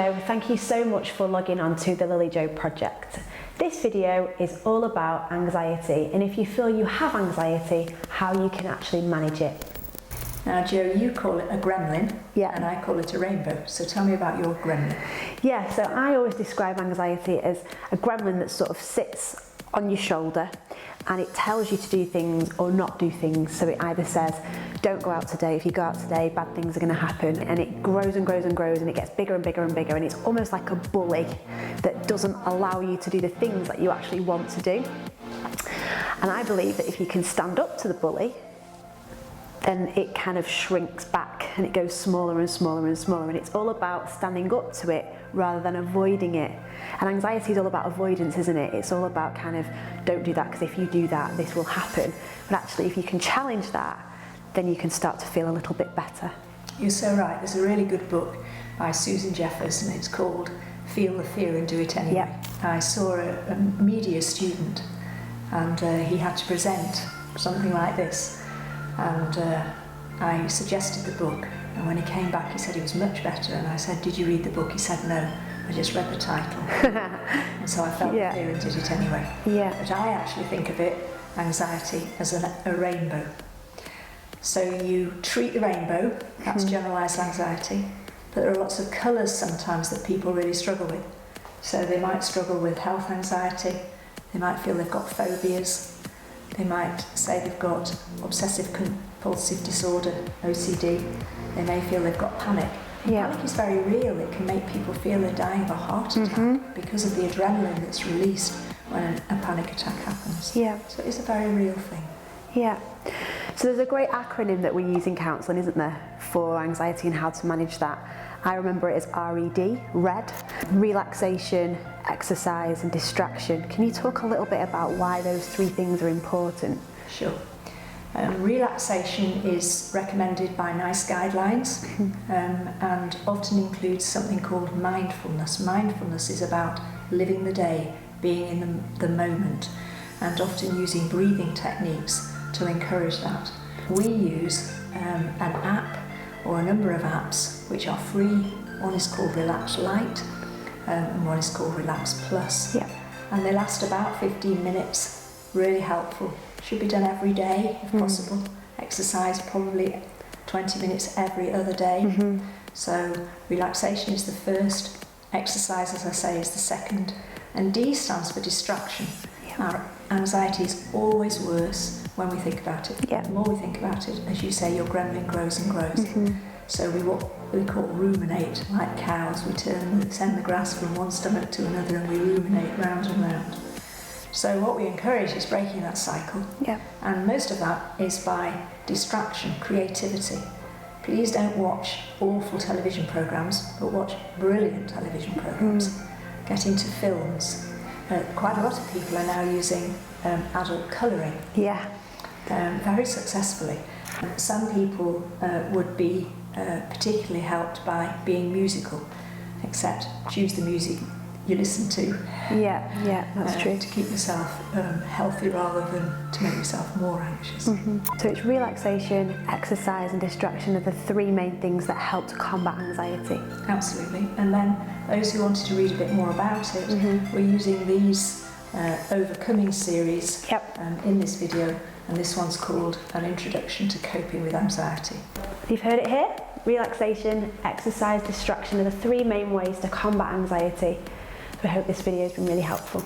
Lily-Jo, thank you so much for logging on to the Lily-Jo project. This video is all about anxiety, and if you feel you have anxiety, how you can actually manage it. Now Jo, you call it a gremlin, Yeah. and I call it a rainbow, so tell me about your gremlin. Yeah, so I always describe anxiety as a gremlin that sort of sits on your shoulder and it tells you to do things or not do things. So it either says, don't go out today, if you go out today, bad things are going to happen, and it grows and grows and grows, and it gets bigger and bigger and bigger, and it's almost like a bully that doesn't allow you to do the things that you actually want to do. And I believe that if you can stand up to the bully, then it kind of shrinks back and it goes smaller and smaller and smaller, and it's all about standing up to it rather than avoiding it. And anxiety is all about avoidance, isn't it? It's all about kind of, don't do that because if you do that, this will happen. But actually, if you can challenge that, then you can start to feel a little bit better. You're so right. There's a really good book by Susan Jeffers, and it's called Feel the Fear and Do It Anyway. Yep. I saw a media student, and he had to present something like this, and I suggested the book, and when he came back he said he was much better, and I said, did you read the book? He said, no, I just read the title. And so I felt the fear and did it anyway. Yeah. But I actually think of it, anxiety, as a rainbow. So you treat the rainbow, that's generalised anxiety, but there are lots of colours sometimes that people really struggle with. So they might struggle with health anxiety, they might feel they've got phobias, they might say they've got obsessive compulsive disorder, OCD, they may feel they've got panic. Yeah. Panic is very real. It can make people feel they're dying of a heart attack because of the adrenaline that's released when a panic attack happens. Yeah. So it's a very real thing. Yeah. So there's a great acronym that we use in counselling, isn't there, for anxiety and how to manage that. I remember it as RED, RED, relaxation, exercise and distraction. Can you talk a little bit about why those three things are important? Sure. Relaxation is recommended by NICE guidelines and often includes something called mindfulness. Mindfulness is about living the day, being in the moment, and often using breathing techniques to encourage that. We use an app or a number of apps which are free. One is called Relax Lite and one is called Relax Plus. Yeah. And they last about 15 minutes, really helpful. Should be done every day if possible. Exercise probably 20 minutes every other day. So relaxation is the first, exercise, as I say, is the second, and D stands for distraction. Our anxiety is always worse when we think about it. Yeah. The more we think about it, as you say, your gremlin grows and grows. So what we call ruminate, like cows. We send the grass from one stomach to another and we ruminate round and round. So what we encourage is breaking that cycle. Yeah. And most of that is by distraction, creativity. Please don't watch awful television programmes, but watch brilliant television programmes. Get into films. Quite a lot of people are now using adult colouring. Yeah. Very successfully. Some people would be particularly helped by being musical, except choose the music you listen to. Yeah, that's true. To keep yourself healthy rather than to make yourself more anxious. So it's relaxation, exercise and distraction are the three main things that help to combat anxiety. Absolutely. And then those who wanted to read a bit more about it, we're using these overcoming series in this video, and this one's called An Introduction to Coping with Anxiety. You've heard it here. Relaxation, exercise, distraction are the three main ways to combat anxiety. So I hope this video has been really helpful.